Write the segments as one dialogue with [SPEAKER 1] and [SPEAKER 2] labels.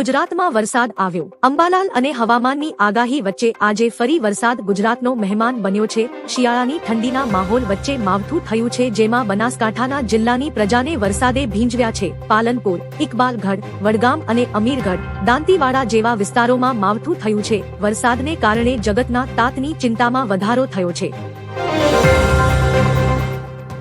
[SPEAKER 1] ગુજરાતમાં વરસાદ આવ્યો. અંબાલાલ અને હવામાનની આગાહી વચ્ચે આજે ફરી વરસાદ ગુજરાતનો મહેમાન બન્યો છે. શિયાળાની ઠંડીના માહોલ વચ્ચે માવઠું થયું છે, જેમાં બનાસકાંઠાના જિલ્લાની પ્રજાને વરસાદે ભીંજવ્યા છે. પાલનપુર, ઇકબાલગઢ, વડગામ અને અમીરગઢ, દાંતીવાડા જેવા વિસ્તારોમાં માવઠું થયું છે. વરસાદને કારણે જગતના તાતની ચિંતામાં વધારો થયો છે.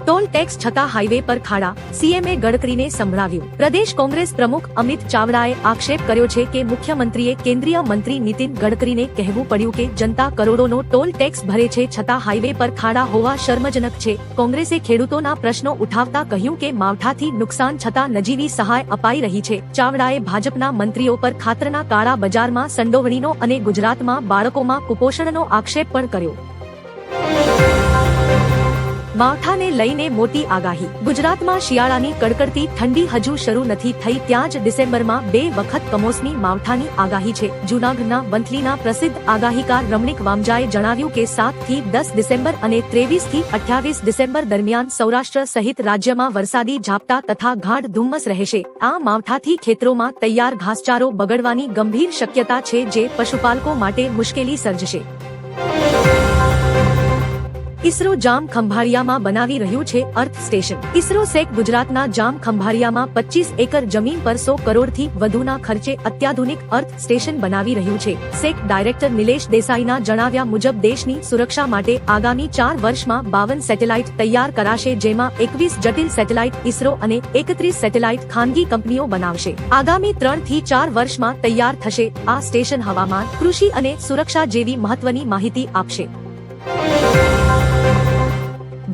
[SPEAKER 1] ટોલ ટેક્સ છતાં હાઈવે પર ખાડા, સીએમએ ગડકરીને સંભળાવ્યું. પ્રદેશ કોંગ્રેસ પ્રમુખ અમિત ચાવડાએ આક્ષેપ કર્યો છે કે મુખ્યમંત્રીએ કેન્દ્રીય મંત્રી નીતિન ગડકરીને કહેવું પડ્યું કે જનતા કરોડોનો ટોલ ટેક્સ ભરે છે, છતાં હાઈવે પર ખાડા હોવા શર્મજનક છે. કોંગ્રેસે ખેડૂતોના પ્રશ્નો ઉઠાવતા કહ્યું કે માવઠાથી નુકસાન છતાં નજીવી સહાય અપાઈ રહી છે. ચાવડાએ ભાજપના મંત્રીઓ પર ખાતરના કાળા બજારમાં સંડોવણીનો અને ગુજરાતમાં બાળકોમાં કુપોષણનો આક્ષેપ પણ કર્યો. માવઠાને લઈને મોટી આગાહી. ગુજરાતમાં શિયાળાની કડકડતી ઠંડી હજુ શરૂ નથી થઈ, ત્યાં જ ડિસેમ્બરમાં 2 વખત કમોસમી માવઠાની આગાહી છે. જૂનાગઢના વંથલીના પ્રસિદ્ધ આગાહીકાર રમણીક વામજાએ જણાવ્યું કે 7 થી 10 ડિસેમ્બર અને 23 થી 28 ડિસેમ્બર દરમિયાન સૌરાષ્ટ્ર સહિત રાજ્યમાં વરસાદી ઝાપટા તથા ગાઢ ધુમ્મસ રહેશે. આ માવઠાથી ખેતરોમાં તૈયાર ઘાસચારો બગડવાની ગંભીર શક્યતા છે, જે પશુપાલકો માટે મુશ્કેલી સર્જશે. ઇસરો જામ ખંભાળિયામાં બનાવી રહ્યું છે અર્થ સ્ટેશન. ઇસરો સેક ગુજરાતના જામ ખંભાળિયામાં 25 એકર જમીન પર 100 કરોડથી વધુના ખર્ચે અત્યાધુનિક અર્થ સ્ટેશન બનાવી રહ્યું છે. સેક ડાયરેક્ટર નિલેશ દેસાઈના જણાવ્યા મુજબ દેશની સુરક્ષા માટે આગામી 4 વર્ષમાં 52 સેટેલાઇટ તૈયાર કરાશે, જેમાં 21 જટિલ સેટેલાઇટ ઇસરો અને 31 સેટેલાઇટ ખાનગી કંપનીઓ બનાવશે. આગામી 3 થી 4 વર્ષમાં તૈયાર થશે આ સ્ટેશન હવામાન, કૃષિ અને સુરક્ષા જેવી મહત્વની માહિતી આપશે.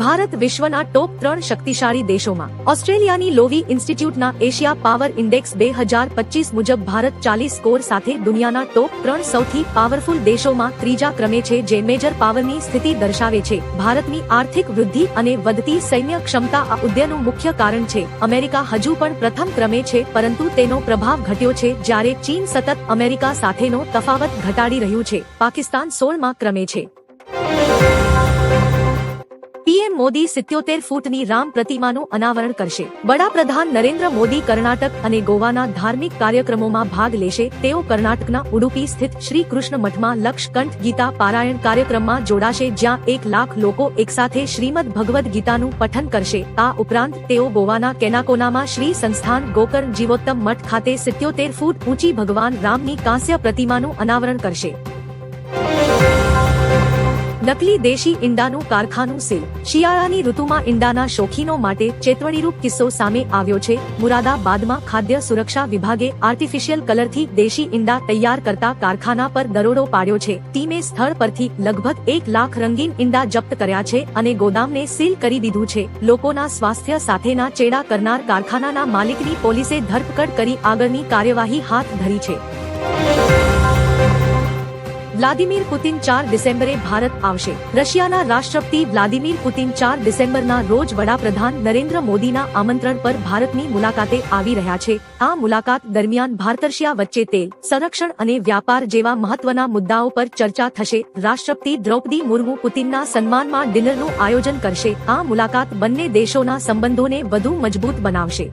[SPEAKER 1] ભારત વિશ્વના ટોપ 3 શક્તિશાળી દેશોમાં. ઓસ્ટ્રેલિયાની લોવી ઇન્સ્ટિટ્યૂટના એશિયા પાવર ઇન્ડેક્સ 2025 મુજબ ભારત 40 સ્કોર સાથે દુનિયાના ટોપ 3 સૌથી પાવરફુલ દેશોમાં ત્રીજા ક્રમે છે, જે મેજર પાવરની સ્થિતિ દર્શાવે છે. ભારતની આર્થિક વૃદ્ધિ અને વધતી સૈન્ય ક્ષમતા આ ઉદયનું મુખ્ય કારણ છે. અમેરિકા હજુ પણ પ્રથમ ક્રમે છે, પરંતુ તેનો પ્રભાવ ઘટ્યો છે, જ્યારે ચીન સતત અમેરિકા સાથેનો તફાવત ઘટાડી રહ્યું છે. પાકિસ્તાન 16મા ક્રમે છે. પીએમ મોદી 77 ફૂટની રામ પ્રતિમાનું અનાવરણ કરશે. વડાપ્રધાન નરેન્દ્ર મોદી કર્ણાટક અને ગોવાના ધાર્મિક કાર્યક્રમોમાં ભાગ લેશે. તેઓ કર્ણાટકના ઉડુપી સ્થિત શ્રી કૃષ્ણ મઠમાં લક્ષકંઠ ગીતા પારાયણ કાર્યક્રમમાં જોડાશે, જ્યાં 1 લાખ લોકો એકસાથે શ્રીમદ ભગવદ ગીતાનું પઠન કરશે. આ ઉપરાંત તેઓ ગોવાના કેનાકોનામાં શ્રી સંસ્થાન ગોકર્ણ જીવોત્તમ મઠ ખાતે 77 ફૂટ ઊંચી ભગવાન રામની કાંસ્ય પ્રતિમાનું અનાવરણ કરશે. નકલી દેશી ઈંડાનું કારખાનું સીલ. શિયાળાની ઋતુમાં ઈંડાના શોખીનો માટે ચેતવણીરૂપ કિસ્સો સામે આવ્યો છે. મુરાદાબાદમાં ખાદ્ય સુરક્ષા વિભાગે આર્ટિફિશિયલ કલરથી દેશી ઈંડા તૈયાર કરતા કારખાના પર દરોડો પાડ્યો છે. ટીમે સ્થળ પરથી લગભગ 1 લાખ રંગીન ઈંડા જપ્ત કર્યા છે અને ગોદામને સીલ કરી દીધું છે. લોકોના સ્વાસ્થ્ય સાથેના ચેડા કરનાર કારખાનાના માલિકની પોલીસે ધરપકડ કરી આગળની કાર્યવાહી હાથ ધરી છે. વ્લાદિમીર પુતિન 4 ડિસેમ્બરે ભારત આવશે. રશિયાના રાષ્ટ્રપતિ વ્લાદિમીર પુતિન 4 ડિસેમ્બરના રોજ વડાપ્રધાન નરેન્દ્ર મોદીના આમંત્રણ પર ભારતની મુલાકાતે આવી રહ્યા છે. આ મુલાકાત દરમિયાન ભારત-રશિયા વચ્ચે તેલ, સંરક્ષણ અને વ્યાપાર જેવા મહત્વના મુદ્દાઓ પર ચર્ચા થશે. રાષ્ટ્રપતિ દ્રૌપદી મુર્મુ પુતિનના સન્માનમાં ડિનરનું આયોજન કરશે. આ મુલાકાત બંને દેશોના સંબંધોને વધુ મજબૂત બનાવશે.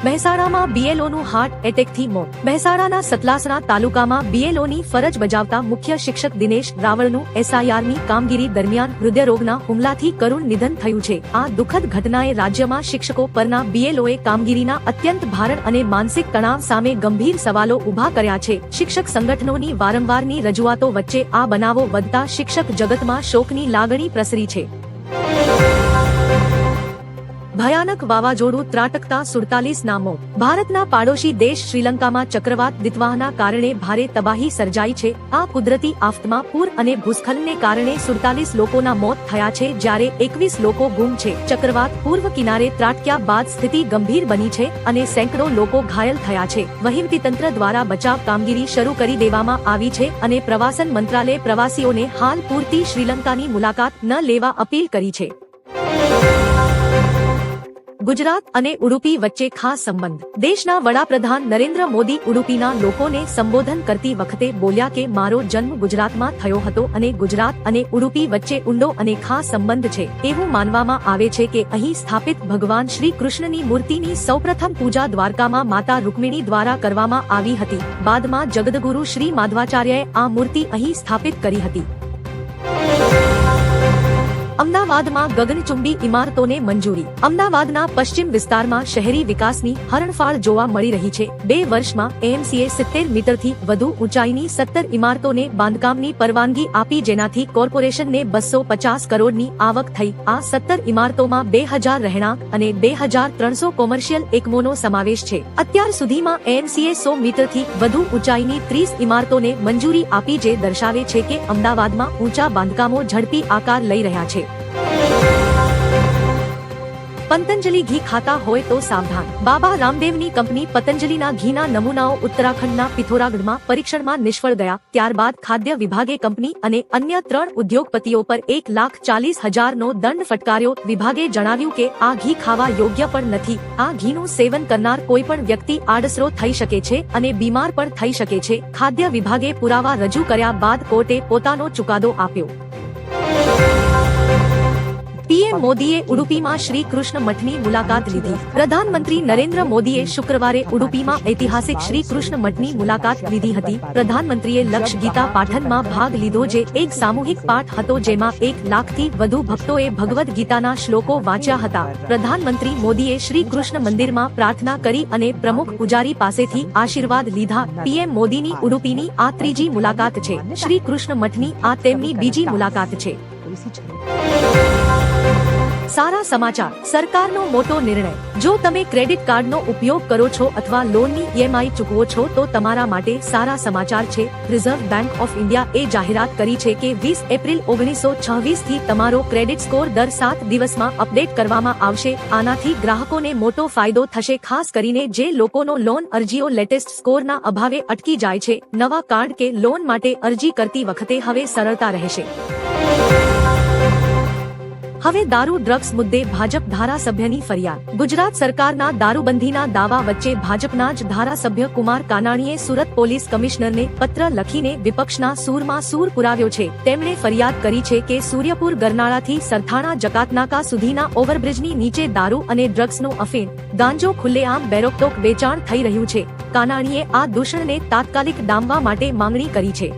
[SPEAKER 1] મહેસાણામાં બીએલઓનું હાર્ટ એટેકથી મોત. મહેસાણાના સતલાસણા તાલુકામાં બીએલઓની ફરજ બજાવતા મુખ્ય શિક્ષક દિનેશ રાવળનું એસઆઈઆરની કામગીરી દરમિયાન હૃદયરોગના હુમલાથી કરુણ નિધન થયું છે. આ દુઃખદ ઘટનાએ રાજ્યમાં શિક્ષકો પરના બીએલઓએ કામગીરીના અત્યંત ભારણ અને માનસિક તણાવ સામે ગંભીર સવાલો ઉભા કર્યા છે. શિક્ષક સંગઠનોની વારંવારની રજૂઆતો વચ્ચે આ બનાવો વધતા શિક્ષક જગતમાં શોકની લાગણી પ્રસરી છે. ભયાનક વાવાઝોડું ત્રાટકતા 47 ના મોત. ભારતના પાડોશી દેશ શ્રીલંકામાં ચક્રવાત દિત્વાહના કારણે ભારે તબાહી સર્જાઈ છે. આ કુદરતી આફતમાં પૂર અને ભૂસ્ખલનને કારણે 47 લોકોના મોત થયા છે, જ્યારે 21 લોકો ગુમ છે. ચક્રવાત પૂર્વ કિનારે ત્રાટક્યા બાદ સ્થિતિ ગંભીર બની છે અને સેંકડો લોકો ઘાયલ થયા છે. વહીવટીતંત્ર દ્વારા બચાવ કામગીરી શરૂ કરી દેવામાં આવી છે અને પ્રવાસન મંત્રાલયે પ્રવાસીઓને હાલ પૂરતી શ્રીલંકાની મુલાકાત ન લેવા અપીલ કરી છે. ગુજરાત અને ઉડુપી વચ્ચે ખાસ સંબંધ. દેશના વડાપ્રધાન નરેન્દ્ર મોદી ઉડુપીના લોકોને સંબોધન કરતી વખતે બોલ્યા કે મારો જન્મ ગુજરાતમાં થયો હતો અને ગુજરાત અને ઉડુપી વચ્ચે ઊંડો અને ખાસ સંબંધ છે. એવું માનવામાં આવે છે કે અહીં સ્થાપિત ભગવાન શ્રી કૃષ્ણની મૂર્તિની સૌપ્રથમ પૂજા દ્વારકામાં માતા રૂકમિણી દ્વારા કરવામાં આવી હતી. બાદમાં જગદગુરુ શ્રી માધવાચાર્યએ આ મૂર્તિ અહીં સ્થાપિત કરી હતી. અમદાવાદમાં ગગનચુંબી ઇમારતોને મંજૂરી. અમદાવાદના પશ્ચિમ વિસ્તારમાં શહેરી વિકાસની હરણફાળ જોવા મળી રહી છે. 2 વર્ષમાં એએમસીએ 70 મીટરથી વધુ ઊંચાઈની 17 ઇમારતોને બાંધકામની પરવાનગી આપી, જેનાથી કોર્પોરેશનને 250 કરોડની આવક થઈ. આ 17 ઇમારતોમાં 2000 રહેણાંક અને 2300 કોમર્શિયલ એકમોનો સમાવેશ છે. અત્યાર સુધીમાં એએમસીએ 100 મીટરથી વધુ ઊંચાઈની 30 ઇમારતોને મંજૂરી આપી, જે દર્શાવે છે કે અમદાવાદમાં ઊંચા બાંધકામો ઝડપી આકાર લઈ રહ્યા છે. પતંજલિ ઘી ખાતા હોય તો સાવધાન. બાબા રામદેવની કંપની પતંજલિના ઘીના નમૂનાઓ ઉત્તરાખંડના પિથોરાગઢમાં પરીક્ષણમાં નિષ્ફળ ગયા. ત્યારબાદ ખાદ્ય વિભાગે કંપની અને અન્ય 3 ઉદ્યોગપતિઓ પર 1,40,000નો દંડ ફટકાર્યો. વિભાગે જણાવ્યું કે આ ઘી ખાવા યોગ્ય પણ નથી. આ ઘીનું સેવન કરનાર કોઈ પણ વ્યક્તિ આડસરો થઈ શકે છે અને બીમાર પણ થઈ શકે છે. ખાદ્ય વિભાગે પુરાવા રજૂ કર્યા બાદ કોર્ટે પોતાનો ચુકાદો આપ્યો. પીએમ મોદીએ ઉડુપીમાં શ્રી કૃષ્ણ મઠની મુલાકાત લીધી. પ્રધાનમંત્રી નરેન્દ્ર મોદીએ શુક્રવારે ઉડુપીમાં ઐતિહાસિક શ્રી કૃષ્ણ મઠની મુલાકાત લીધી હતી. પ્રધાનમંત્રીએ લક્ષ ગીતા પાઠનમાં ભાગ લીધો, જે એક સામૂહિક પાઠ હતો જેમાં 1 લાખથી વધુ ભક્તોએ ભગવદ્ ગીતાના શ્લોકો વાંચ્યા હતા. પ્રધાનમંત્રી મોદીએ શ્રી કૃષ્ણ મંદિરમાં પ્રાર્થના કરી અને પ્રમુખ પૂજારી પાસેથી આશીર્વાદ લીધા. પીએમ મોદીની ઉડુપીની આ 3જી મુલાકાત છે. શ્રી કૃષ્ણ મઠની આ તેમની બીજી મુલાકાત છે. સારા સમાચાર. સરકારનો મોટો નિર્ણય. જો તમે ક્રેડિટ કાર્ડનો ઉપયોગ કરો છો અથવા લોનની ઈએમઆઈ ચૂકવો છો તો તમારા માટે સારા સમાચાર છે. રિઝર્વ બેંક ઓફ ઇન્ડિયાએ જાહેરાત કરી છે કે 20 એપ્રિલ 1926 થી તમારો ક્રેડિટ સ્કોર દર 7 દિવસમાં અપડેટ કરવામાં આવશે. આનાથી ગ્રાહકોને મોટો ફાયદો થશે, ખાસ કરીને જે લોકોનો લોન અરજીઓ લેટેસ્ટ સ્કોરના અભાવે અટકી જાય છે. નવા કાર્ડ કે લોન માટે અરજી કરતી વખતે હવે સરળતા રહેશે. હવે દારૂ ડ્રગ્સ મુદ્દે ભાજપ ધારાસભ્યની ફરિયાદ. ગુજરાત સરકારના દારૂબંધીના દાવા વચ્ચે ભાજપના જ ધારાસભ્ય કુમાર કાનાણીએ સુરત પોલીસ કમિશનરને પત્ર લખીને વિપક્ષના સૂરમાં સૂર પુરાવ્યો છે. તેમણે ફરિયાદ કરી છે કે સૂર્યપુર ગરનાળાથી સરથાણા જકાતનાકા સુધીના ઓવરબ્રિજની નીચે દારૂ અને ડ્રગ્સનું અફીણ, ગાંજો ખુલ્લેઆમ બેરોકટોક વેચાણ થઈ રહ્યું છે. કાનાણીએ આ દૂષણને તાત્કાલિક ડામવા માટે માંગણી કરી છે.